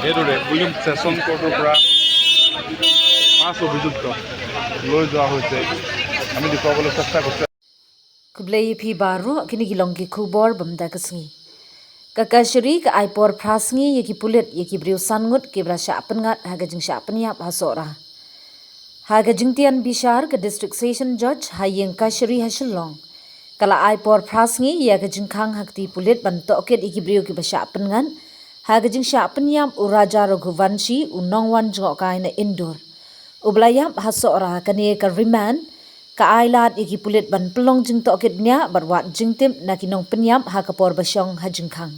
এইদৰে বুলিম ছেছন কোৰ্টৰ পৰা 5 অভিযুক্ত লৈ যোৱা হৈছে আমি দেখুৱাবলৈ চেষ্টা কৰিছোঁ Kublai phi baro kini gilong ki khubor bamda kasngi. Kakashri ka aipor prasngi yeki pulit yeki briu sangut ke brasha apengat haga jing sha apenya hasora. Haga jingtian bishar ke district session judge hayeng kashri hashilong. Kala aipor prasngi yaga jingkhang hakti pulit ban toket yeki briu ki brasha apengan haga jing sha apenya uraja raghuvanshi unongwan jngokai na indur. Ublayam hasora kani ka remand ka ailat iki pulit ban pelong jing tokit nya barwat jing tim na kinong penyam ha kapor basyong ha jingkhang.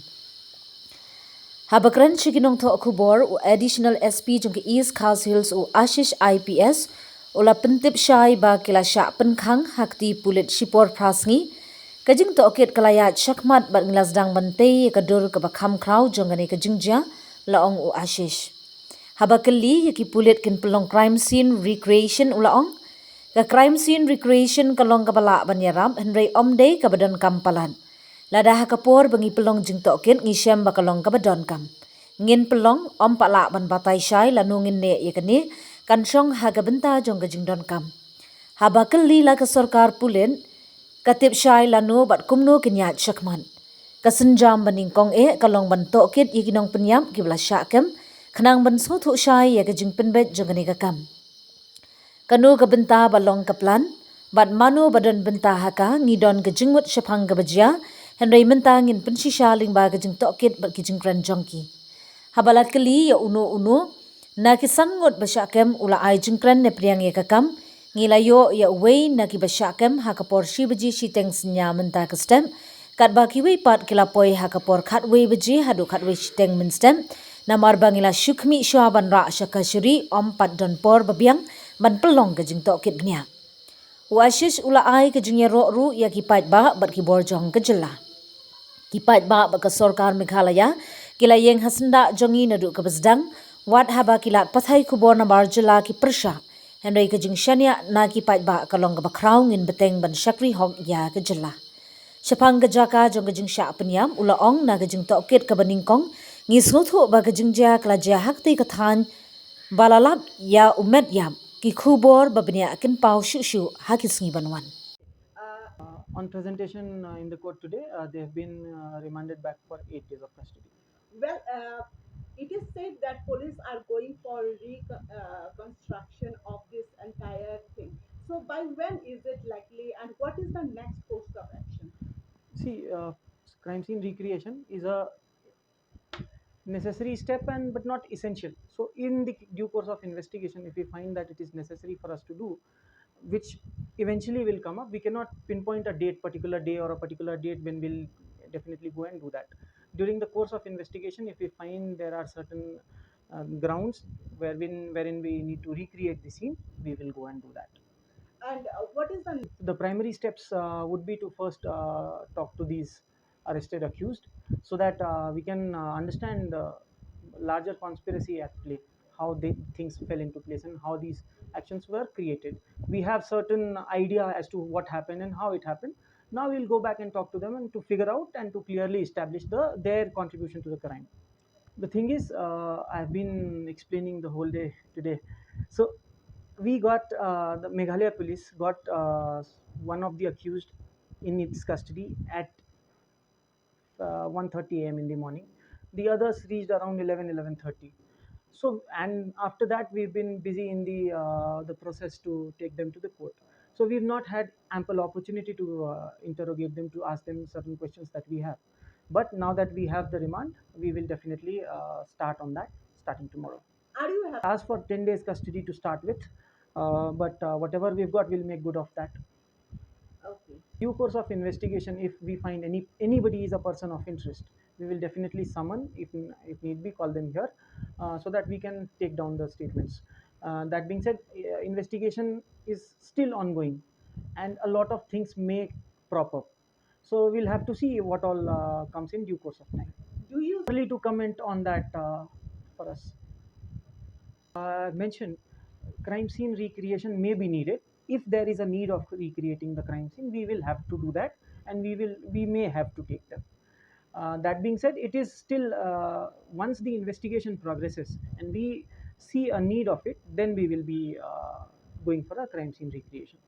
Habakran shikinong to kubor u additional SP jung East Khas Hills u Ashish IPS ula pentip syai ba kila sya penkhang hakti pulit shipor prasngi kajing tokit kalayat syakmat bat ngilasdang bante kadur ka bakham kraw jongane ka jingja laong u Ashish. Habakali yaki pulit kin pelong crime scene recreation ulaong ka crime scene recreation kalong kabala banyaram henry omday kabadon kampalan. Lada hakapor bangi pelong jing tokin ngisem bakalong kabadon kam. Ngin pelong om pala ban batay syai lanungin ne yakani kansyong hagabenta jong ka jingdon kam. Habakali la ka sarkar pulin katip syai lanu bat kumno kinyat syakman. Kasenjam baningkong kalong ban tokit ikinong penyam kibla syakem kanang ban sotu syai ya ka jing penbet jong ka kam. Kanu ka benta balong kaplan, bat manu badan benta haka ngidon ke jingmut syapang ka bajia, henry mentang ngin pensisya lingba ke jing tokit bat ke jing kran jongki. Habalat kali ya uno na ki sangut basyakem ula ai jing kran ne priang ya kakam, ngilayo ya wei na ki basyakem haka por shi baji shi teng senya menta ke stem, kat baki wei pat kilapoi haka por kat wei baji hadu kat wei shi teng min stem, namar bangila syukmi syua ban ra syaka syuri om pat don por babiang, ban pelong ke jing tokit gnia. Washish ula ai ke jing ro ru ya ki pat ba bat ki borjong ke jela. Ki pat ba ka sarkar Meghalaya kila yeng hasenda jongi nadu ke besdang wat haba kilat pathai kubor na barjela ki persha. Henry ke jing shania na ki pat ba kalong ke bakraw ngin beteng ban syakri hok ya ke jela. Syapang ke jaka jong ke jing sya penyam ula ong na ke jing tokit ke baningkong ngisnuthu ba ke jing ja kala ja hakti kathan balalap ya umet yam ki khubor babnia kin pau shu hakisngi banwan. On presentation in the court today, they have been remanded back for 8 days of custody. Well, it is said that police are going for reconstruction of this entire thing. So, by when is it likely, and what is the next course of action? See, crime scene recreation is a necessary step and but not essential. So in the due course of investigation, if we find that it is necessary for us to do, which eventually will come up, we cannot pinpoint a particular day or a particular date when we'll definitely go and do that. During the course of investigation, if we find there are certain grounds wherein we need to recreate the scene, we will go and do that. And what is the primary steps would be to first talk to these arrested accused so that we can understand the larger conspiracy at play, how things fell into place and how these actions were created. We have certain idea as to what happened and how it happened. Now we'll go back and talk to them and to figure out and to clearly establish their contribution to the crime. The thing is, I've been explaining the whole day today. So we got the Meghalaya police got one of the accused in its custody at 1:30 a.m. in the morning. The others reached around 11:30. So, and after that, we've been busy in the process to take them to the court. So we've not had ample opportunity to interrogate them, to ask them certain questions that we have. But now that we have the remand, we will definitely start on that starting tomorrow. Are you happy? Ask for 10 days custody to start with, but whatever we've got, we'll make good of that. Okay. Due course of investigation, if we find anybody is a person of interest, we will definitely summon, if need be, call them here, so that we can take down the statements. That being said, investigation is still ongoing, and a lot of things may crop up. So we'll have to see what all comes in due course of time. Do you Early to comment on that for us. Mentioned crime scene recreation may be needed. If there is a need of recreating the crime scene, we will have to do that, and we may have to take them. That being said, it is still once the investigation progresses and we see a need of it, then we will be going for a crime scene recreation.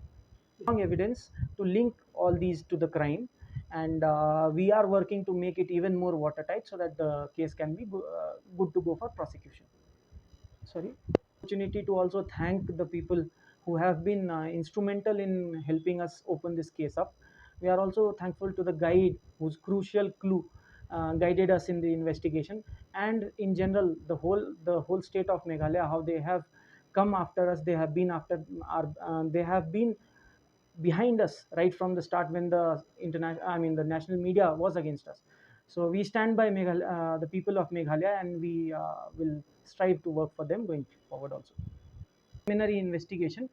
Strong evidence to link all these to the crime, and we are working to make it even more watertight so that the case can be good to go for prosecution. Sorry. Opportunity to also thank the people who have been instrumental in helping us open this case up. We are also thankful to the guide whose crucial clue guided us in the investigation, and in general the whole state of Meghalaya, how they have come after us. They have been after our they have been behind us right from the start when the the national media was against us. So we stand by the people of Meghalaya, and we will strive to work for them going forward also. Preliminary investigation,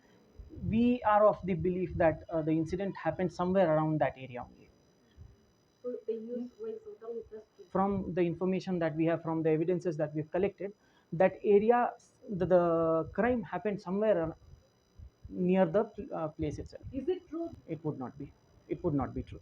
we are of the belief that the incident happened somewhere around that area only. From the information that we have, from the evidences that we've collected, that area, the crime happened somewhere near the place itself. Is it true? It would not be. It would not be true.